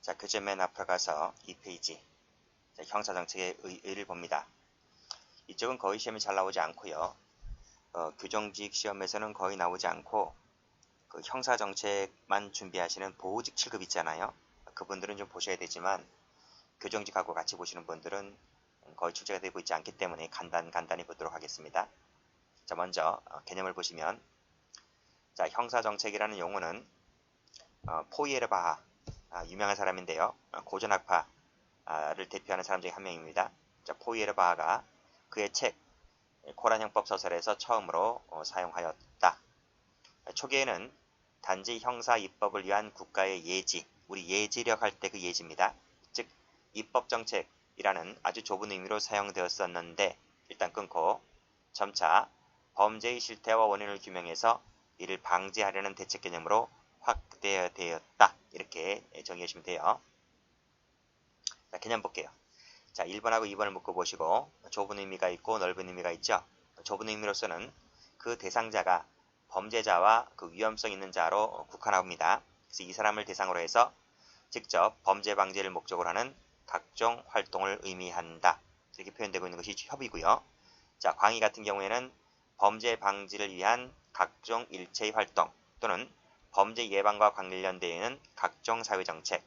자, 그 점 맨 앞으로 가서 2페이지. 자, 형사정책의 의의를 봅니다. 이쪽은 거의 시험에 잘 나오지 않고요. 규정직 시험에서는 거의 나오지 않고 그 형사정책만 준비하시는 보호직 7급 있잖아요. 그분들은 좀 보셔야 되지만 교정직하고 같이 보시는 분들은 거의 출제가 되고 있지 않기 때문에 간단히 보도록 하겠습니다. 자, 먼저 개념을 보시면 자, 형사정책이라는 용어는 포이에르바하 유명한 사람인데요. 고전학파를 대표하는 사람 중에 한 명입니다. 자, 포이에르바하가 그의 책 코란형법 서설에서 처음으로 사용하였다. 초기에는 단지 형사 입법을 위한 국가의 예지, 우리 예지력 할 때 그 예지입니다. 즉 입법정책이라는 아주 좁은 의미로 사용되었었는데 일단 끊고 점차 범죄의 실태와 원인을 규명해서 이를 방지하려는 대책 개념으로 확대되었다. 이렇게 정의해 주시면 돼요. 자, 개념 볼게요. 자, 1번하고 2번을 묶어보시고 좁은 의미가 있고 넓은 의미가 있죠. 좁은 의미로서는 그 대상자가 범죄자와 그 위험성 있는 자로 국한합니다. 그래서 이 사람을 대상으로 해서 직접 범죄 방지를 목적으로 하는 각종 활동을 의미한다. 이렇게 표현되고 있는 것이 협의고요. 자, 광의 같은 경우에는 범죄 방지를 위한 각종 일체의 활동 또는 범죄 예방과 관련되어 있는 각종 사회정책을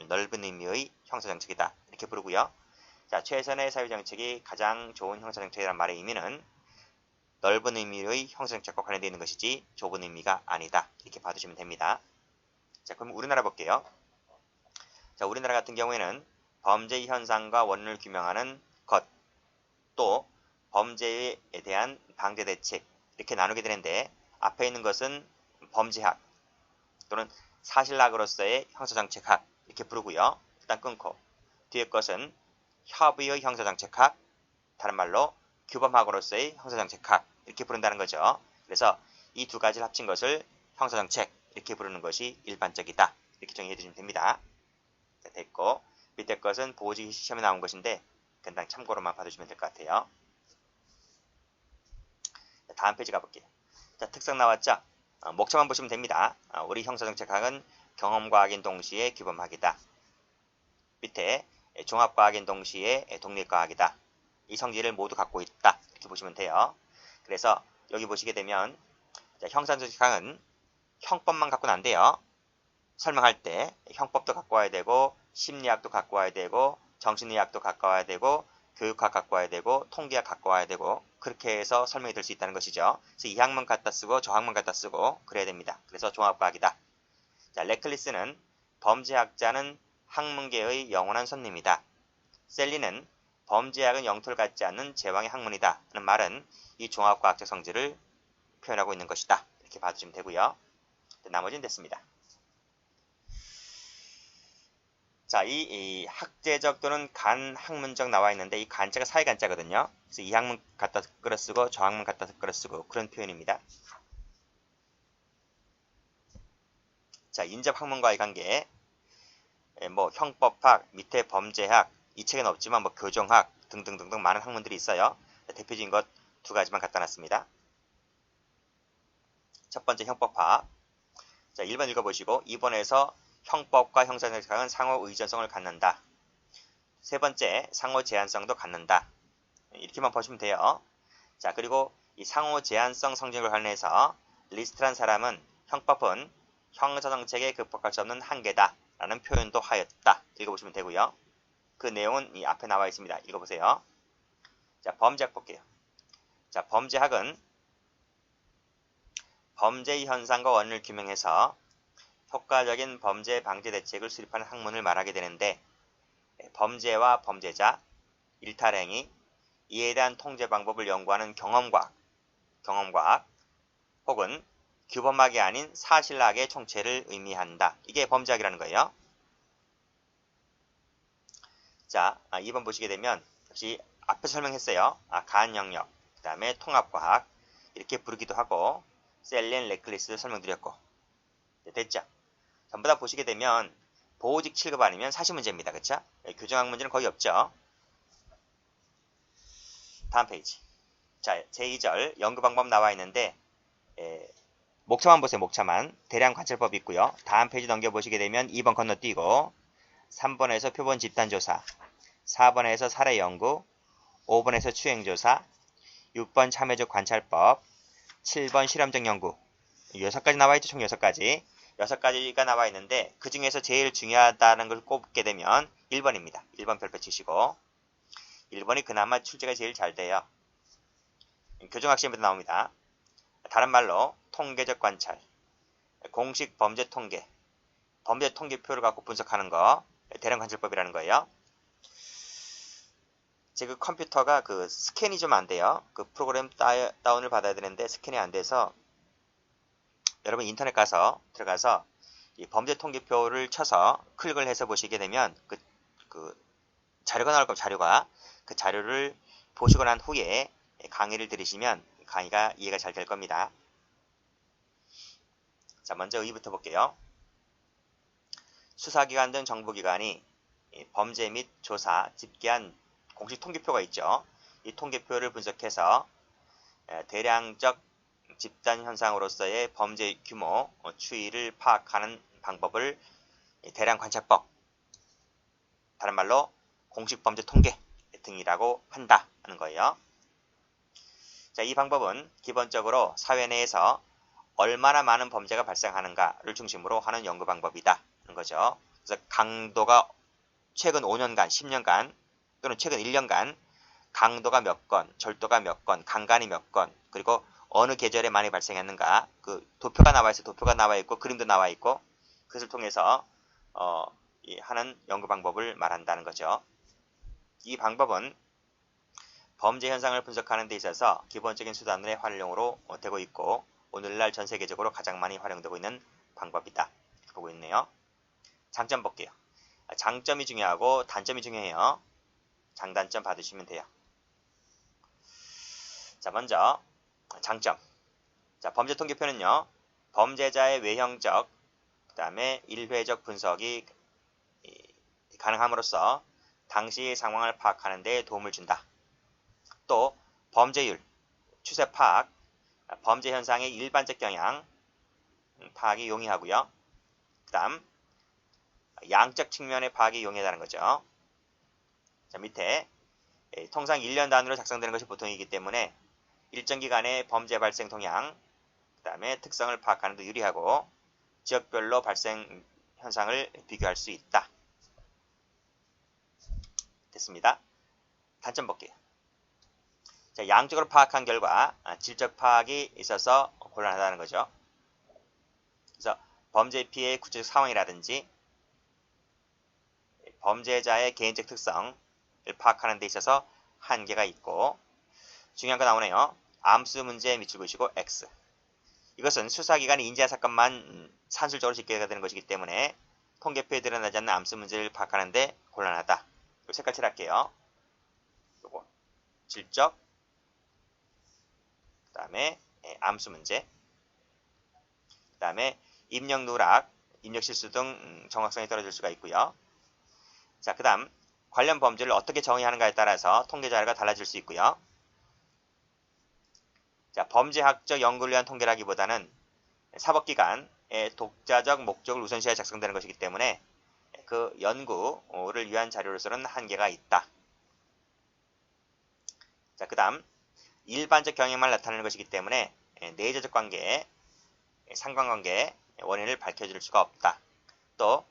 넓은 의미의 형사정책이다. 이렇게 부르고요. 자, 최선의 사회정책이 가장 좋은 형사정책이라는 말의 의미는 넓은 의미의 형사정책과 관련되어 있는 것이지 좁은 의미가 아니다. 이렇게 봐두시면 됩니다. 자, 그럼 우리나라 볼게요. 자, 우리나라 같은 경우에는 범죄 현상과 원인을 규명하는 것, 또 범죄에 대한 방제 대책 이렇게 나누게 되는데 앞에 있는 것은 범죄학 또는 사실학으로서의 형사정책학 이렇게 부르고요. 일단 끊고 뒤에 것은 협의의 형사정책학, 다른 말로 규범학으로서의 형사정책학 이렇게 부른다는 거죠. 그래서 이 두 가지를 합친 것을 형사정책 이렇게 부르는 것이 일반적이다. 이렇게 정의해 주시면 됩니다. 자, 됐고 밑에 것은 보호직 시험에 나온 것인데 그냥 참고로만 봐주시면 될 것 같아요. 자, 다음 페이지 가볼게요. 자, 특성 나왔죠? 목차만 보시면 됩니다. 우리 형사정책학은 경험과학인 동시에 규범학이다. 밑에 종합과학인 동시에 독립과학이다. 이 성질을 모두 갖고 있다. 이렇게 보시면 돼요. 그래서 여기 보시게 되면 자, 형사정책학은 형법만 갖고는 안 돼요. 설명할 때 형법도 갖고 와야 되고 심리학도 갖고 와야 되고 정신의학도 갖고 와야 되고 교육학 갖고 와야 되고 통계학 갖고 와야 되고 그렇게 해서 설명이 될 수 있다는 것이죠. 그래서 이 학문 갖다 쓰고 저 학문 갖다 쓰고 그래야 됩니다. 그래서 종합과학이다. 자, 레클리스는 범죄학자는 학문계의 영원한 손님이다. 셀리는 범죄학은 영토를 갖지 않는 제왕의 학문이다. 하는 말은 이 종합과학적 성질을 표현하고 있는 것이다. 이렇게 봐주시면 되고요. 나머지는 됐습니다. 자, 이 학제적 또는 간학문적 나와 있는데 이 간자가 사이간자거든요. 그래서 이 학문 갖다 끌어쓰고 저 학문 갖다 끌어쓰고 그런 표현입니다. 자, 인접 학문과의 관계, 뭐 형법학, 밑에 범죄학, 이 책에는 없지만 뭐 교정학 등등등등 많은 학문들이 있어요. 대표적인 것 두 가지만 갖다 놨습니다. 첫 번째 형법학. 자, 1번 읽어보시고 2번에서 형법과 형사정책학은 상호 의존성을 갖는다. 세 번째, 상호 제한성도 갖는다. 이렇게만 보시면 돼요. 자, 그리고 이 상호 제한성 성질과 관련해서 리스트란 사람은 형법은 형사정책에 극복할 수 없는 한계다 라는 표현도 하였다. 읽어보시면 되고요. 그 내용은 이 앞에 나와 있습니다. 읽어보세요. 자, 범죄학 볼게요. 자, 범죄학은 범죄의 현상과 원인을 규명해서 효과적인 범죄 방지 대책을 수립하는 학문을 말하게 되는데 범죄와 범죄자, 일탈행위, 이에 대한 통제 방법을 연구하는 경험과학 혹은 규범학이 아닌 사실학의 총체를 의미한다. 이게 범죄학이라는 거예요. 자, 2번 보시게 되면 역시 앞에 설명했어요. 간영역, 그 다음에 통합과학 이렇게 부르기도 하고 셀린, 레클리스 설명드렸고 됐죠? 전부 다 보시게 되면 보호직 7급 아니면 사시문제입니다. 그쵸? 교정학 문제는 거의 없죠. 다음 페이지. 자, 제2절 연구방법 나와 있는데 목차만 보세요. 목차만. 대량 관찰법이 있고요. 다음 페이지 넘겨보시게 되면 2번 건너뛰고 3번에서 표본 집단조사, 4번에서 사례 연구, 5번에서 추행조사, 6번 참여적 관찰법, 7번 실험적 연구. 6가지 나와 있죠. 총 6가지. 6가지가 나와 있는데 그 중에서 제일 중요하다는 걸 꼽게 되면 1번입니다. 1번 별표 치시고 1번이 그나마 출제가 제일 잘 돼요. 교정학시험에도 나옵니다. 다른 말로 통계적 관찰, 공식 범죄 통계, 범죄 통계표를 갖고 분석하는 거, 대량 관찰법이라는 거예요. 제 컴퓨터가 스캔이 좀 안 돼요. 프로그램 다운을 받아야 되는데 스캔이 안 돼서 여러분 인터넷 들어가서 이 범죄 통계표를 쳐서 클릭을 해서 보시게 되면 자료가 나올 겁니다. 자료가. 그 자료를 보시고 난 후에 강의를 들으시면 강의가 이해가 잘 될 겁니다. 자, 먼저 의의부터 볼게요. 수사기관 등 정부기관이 범죄 및 조사, 집계한 공식 통계표가 있죠. 이 통계표를 분석해서 대량적 집단 현상으로서의 범죄 규모, 추이를 파악하는 방법을 대량 관찰법, 다른 말로 공식 범죄 통계 등이라고 한다는 거예요. 자, 이 방법은 기본적으로 사회 내에서 얼마나 많은 범죄가 발생하는가를 중심으로 하는 연구 방법이다는 거죠. 그래서 강도가 최근 5년간, 10년간 또는 최근 1년간 강도가 몇 건, 절도가 몇 건, 강간이 몇 건, 그리고 어느 계절에 많이 발생했는가, 도표가 나와 있어요. 도표가 나와 있고 그림도 나와 있고 그것을 통해서 하는 연구 방법을 말한다는 거죠. 이 방법은 범죄 현상을 분석하는 데 있어서 기본적인 수단의 활용으로 되고 있고 오늘날 전 세계적으로 가장 많이 활용되고 있는 방법이다. 이렇게 보고 있네요. 장점 볼게요. 장점이 중요하고 단점이 중요해요. 장단점 받으시면 돼요. 자, 먼저 장점. 자, 범죄 통계표는요. 범죄자의 외형적, 그 다음에 일회적 분석이 가능함으로써 당시의 상황을 파악하는 데 도움을 준다. 또 범죄율, 추세 파악, 범죄 현상의 일반적 경향 파악이 용이하고요. 그 다음 양적 측면의 파악이 용이하다는 거죠. 자, 밑에 통상 1년 단위로 작성되는 것이 보통이기 때문에 일정 기간의 범죄 발생 동향, 그 다음에 특성을 파악하는 데 유리하고 지역별로 발생 현상을 비교할 수 있다. 됐습니다. 단점 볼게요. 자, 양적으로 파악한 결과 질적 파악이 있어서 곤란하다는 거죠. 그래서 범죄 피해의 구체적 상황이라든지 범죄자의 개인적 특성을 파악하는 데 있어서 한계가 있고 중요한 거 나오네요. 암수 문제에 밑줄 그으시고 X. 이것은 수사기관이 인지한 사건만 산술적으로 집계가 되는 것이기 때문에 통계표에 드러나지 않는 암수 문제를 파악하는데 곤란하다. 색깔 칠할게요. 요거 질적, 그 다음에 암수 문제, 그 다음에 입력 누락, 입력 실수 등 정확성이 떨어질 수가 있고요. 자, 그 다음 관련 범죄를 어떻게 정의하는가에 따라서 통계 자료가 달라질 수 있고요. 자, 범죄학적 연구를 위한 통계라기보다는 사법기관의 독자적 목적을 우선시해 작성되는 것이기 때문에 그 연구를 위한 자료로서는 한계가 있다. 자, 그 다음 일반적 경향만 나타내는 것이기 때문에 내재적 관계, 상관관계 원인을 밝혀줄 수가 없다. 또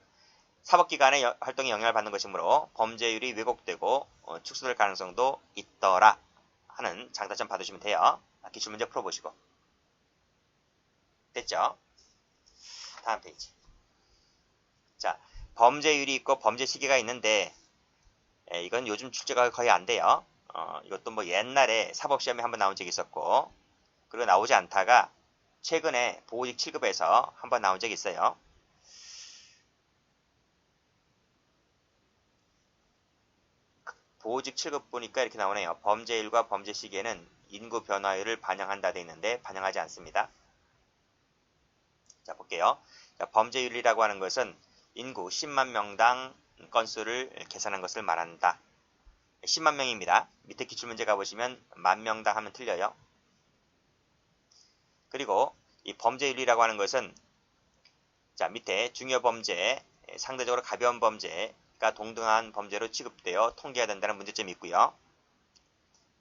사법기관의 활동에 영향을 받는 것이므로 범죄율이 왜곡되고 축소될 가능성도 있더라 하는 장단점 받으시면 돼요. 기출문제 풀어보시고. 됐죠? 다음 페이지. 자, 범죄율이 있고 범죄 시기가 있는데 이건 요즘 출제가 거의 안 돼요. 이것도 뭐 옛날에 사법시험에 한번 나온 적이 있었고 그리고 나오지 않다가 최근에 보호직 7급에서 한번 나온 적이 있어요. 보호직 7급 보니까 이렇게 나오네요. 범죄율과 범죄 시기에는 인구 변화율을 반영한다 돼 있는데 반영하지 않습니다. 자, 볼게요. 자, 범죄율이라고 하는 것은 인구 10만 명당 건수를 계산한 것을 말한다. 10만 명입니다. 밑에 기출문제 가보시면 만 명당 하면 틀려요. 그리고 이 범죄율이라고 하는 것은 자, 밑에 중요범죄, 상대적으로 가벼운 범죄, 동등한 범죄로 취급되어 통계해야 된다는 문제점이 있고요.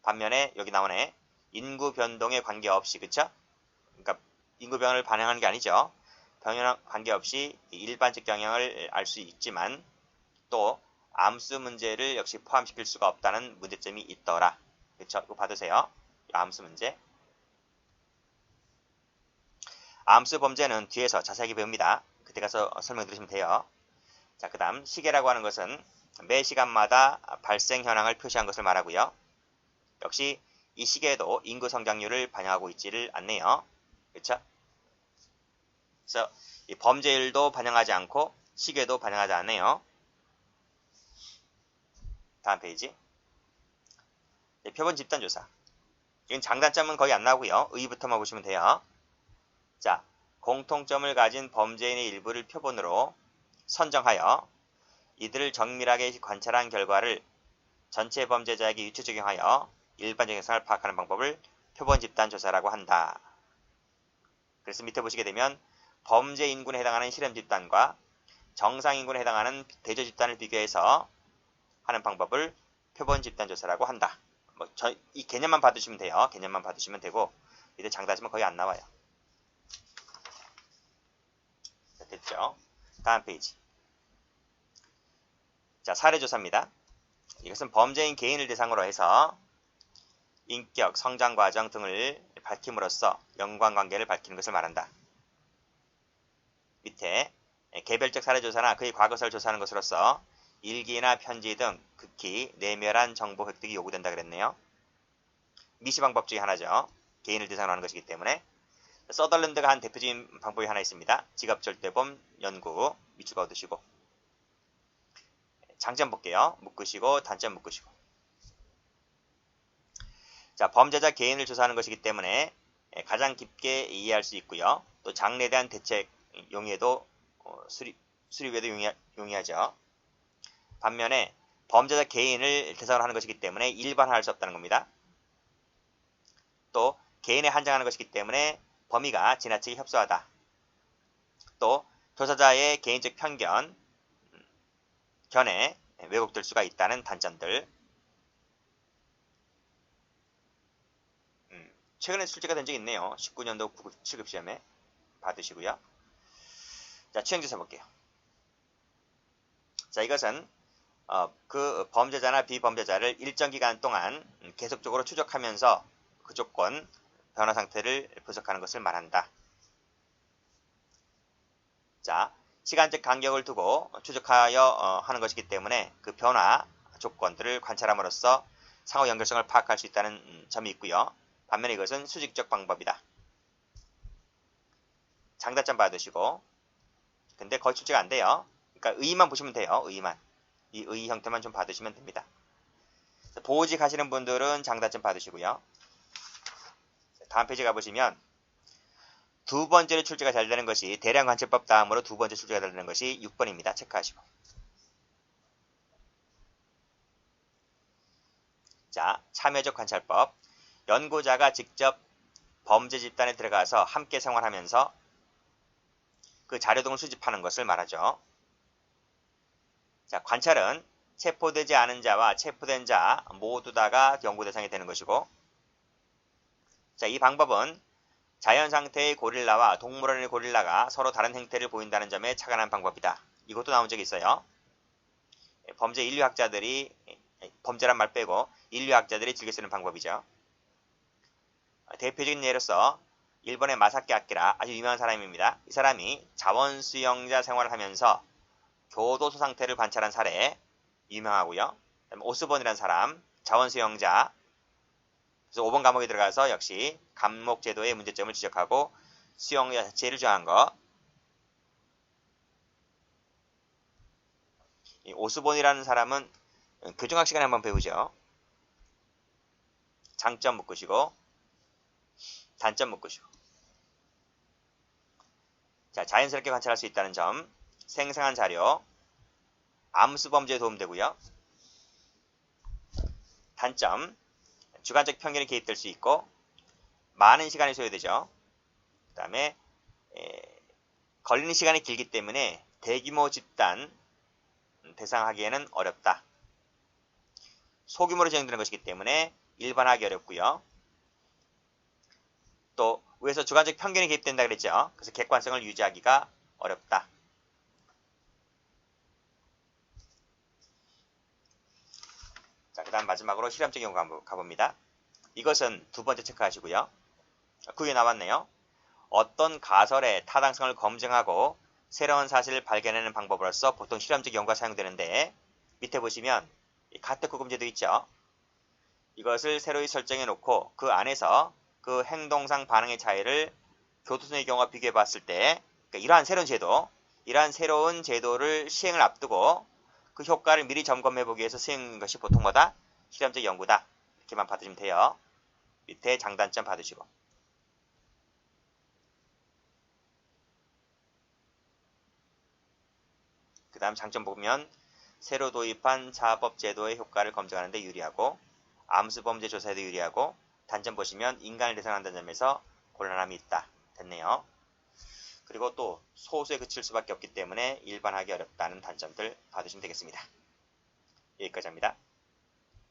반면에 여기 나오네. 인구 변동에 관계없이, 그쵸? 그러니까 인구 변화를 반영하는 게 아니죠. 변화 관계없이 일반적 경향을 알 수 있지만 또 암수 문제를 역시 포함시킬 수가 없다는 문제점이 있더라. 그쵸? 이거 받으세요. 암수 문제. 암수 범죄는 뒤에서 자세하게 배웁니다. 그때 가서 설명 들으시면 돼요. 자, 그 다음 시계라고 하는 것은 매 시간마다 발생 현황을 표시한 것을 말하고요. 역시 이 시계에도 인구 성장률을 반영하고 있지를 않네요. 그쵸? 그래서 이 범죄율도 반영하지 않고 시계도 반영하지 않네요. 다음 페이지. 표본 집단조사. 이건 장단점은 거의 안 나오고요. 의의부터만 보시면 돼요. 자, 공통점을 가진 범죄인의 일부를 표본으로 선정하여 이들을 정밀하게 관찰한 결과를 전체 범죄자에게 유추 적용하여 일반적 현상을 파악하는 방법을 표본 집단 조사라고 한다. 그래서 밑에 보시게 되면 범죄 인군에 해당하는 실험 집단과 정상 인군에 해당하는 대조 집단을 비교해서 하는 방법을 표본 집단 조사라고 한다. 이 개념만 받으시면 돼요. 개념만 받으시면 되고 이때 장단점은 거의 안 나와요. 자, 됐죠? 다음 페이지. 자, 사례조사입니다. 이것은 범죄인 개인을 대상으로 해서 인격, 성장 과정 등을 밝힘으로써 연관관계를 밝히는 것을 말한다. 밑에 개별적 사례조사나 그의 과거사를 조사하는 것으로서 일기나 편지 등 극히 내밀한 정보 획득이 요구된다 그랬네요. 미시방법 중에 하나죠. 개인을 대상으로 하는 것이기 때문에. 서덜랜드가 한 대표적인 방법이 하나 있습니다. 지갑절대범 연구 밑줄 그어두시고. 장점 볼게요. 묶으시고 단점 묶으시고. 자, 범죄자 개인을 조사하는 것이기 때문에 가장 깊게 이해할 수 있고요. 또 장래에 대한 대책 용의에도 수립에도 용이하죠. 반면에 범죄자 개인을 대상으로 하는 것이기 때문에 일반화할 수 없다는 겁니다. 또 개인에 한정하는 것이기 때문에 범위가 지나치게 협소하다. 또 조사자의 개인적 편견, 견해 왜곡될 수가 있다는 단점들. 최근에 출제가 된 적이 있네요. 19년도 9급 7급 시험에 받으시고요. 자, 취향조사 볼게요. 자, 이것은 그 범죄자나 비범죄자를 일정 기간 동안 계속적으로 추적하면서 그 조건, 변화 상태를 분석하는 것을 말한다. 자, 시간적 간격을 두고 추적하여 하는 것이기 때문에 그 변화 조건들을 관찰함으로써 상호 연결성을 파악할 수 있다는 점이 있고요. 반면에 이것은 수직적 방법이다. 장단점 받으시고. 근데 거의 출제가 안 돼요. 그러니까 의의만 보시면 돼요. 의의만. 이 의의 형태만 좀 받으시면 됩니다. 보직 하시는 분들은 장단점 받으시고요. 다음 페이지 가보시면 두 번째로 출제가 잘 되는 것이 대량관찰법 다음으로 두 번째 출제가 잘 되는 것이 6번입니다. 체크하시고. 자, 참여적 관찰법. 연구자가 직접 범죄 집단에 들어가서 함께 생활하면서 그 자료 등을 수집하는 것을 말하죠. 자, 관찰은 체포되지 않은 자와 체포된 자 모두 다가 연구 대상이 되는 것이고, 자, 이 방법은 자연 상태의 고릴라와 동물원의 고릴라가 서로 다른 행태를 보인다는 점에 착안한 방법이다. 이것도 나온 적이 있어요. 범죄 인류학자들이, 범죄란 말 빼고 인류학자들이 즐겨 쓰는 방법이죠. 대표적인 예로서 일본의 마사키 아키라, 아주 유명한 사람입니다. 이 사람이 자원수영자 생활을 하면서 교도소 상태를 관찰한 사례 유명하고요. 오스본이라는 사람, 자원수영자, 그래서 5번 감옥에 들어가서 역시 감옥 제도의 문제점을 지적하고 수용자 자체를 주장한 거. 이 오스본이라는 사람은 교정학 시간에 한번 배우죠. 장점 묶으시고 단점 묶으시고. 자, 자연스럽게 관찰할 수 있다는 점, 생생한 자료, 암수 범죄에 도움되고요. 단점, 주관적 편견이 개입될 수 있고 많은 시간이 소요되죠. 그 다음에 걸리는 시간이 길기 때문에 대규모 집단 대상하기에는 어렵다. 소규모로 진행되는 것이기 때문에 일반화하기 어렵고요. 또 위에서 주관적 편견이 개입된다 그랬죠. 그래서 객관성을 유지하기가 어렵다. 자, 그 다음 마지막으로 실험적 연구 한번 가봅니다. 이것은 두 번째 체크하시고요. 그 위에 나왔네요. 어떤 가설의 타당성을 검증하고 새로운 사실을 발견하는 방법으로서 보통 실험적 연구가 사용되는데, 밑에 보시면 가택구금제도 있죠. 이것을 새로이 설정해 놓고 그 안에서 그 행동상 반응의 차이를 교토순의 경우와 비교해 봤을 때, 그러니까 이러한 새로운 제도를 시행을 앞두고 그 효과를 미리 점검해 보기 위해서 쓰이는 것이 보통 뭐다? 실험적 연구다. 이렇게만 받으시면 돼요. 밑에 장단점 받으시고. 그 다음 장점 보면 새로 도입한 자법제도의 효과를 검증하는 데 유리하고, 암수범죄 조사에도 유리하고, 단점 보시면 인간을 대상한다는 점에서 곤란함이 있다. 됐네요. 그리고 또 소수에 그칠 수밖에 없기 때문에 일반화하기 어렵다는 단점들 받으시면 되겠습니다. 여기까지 합니다.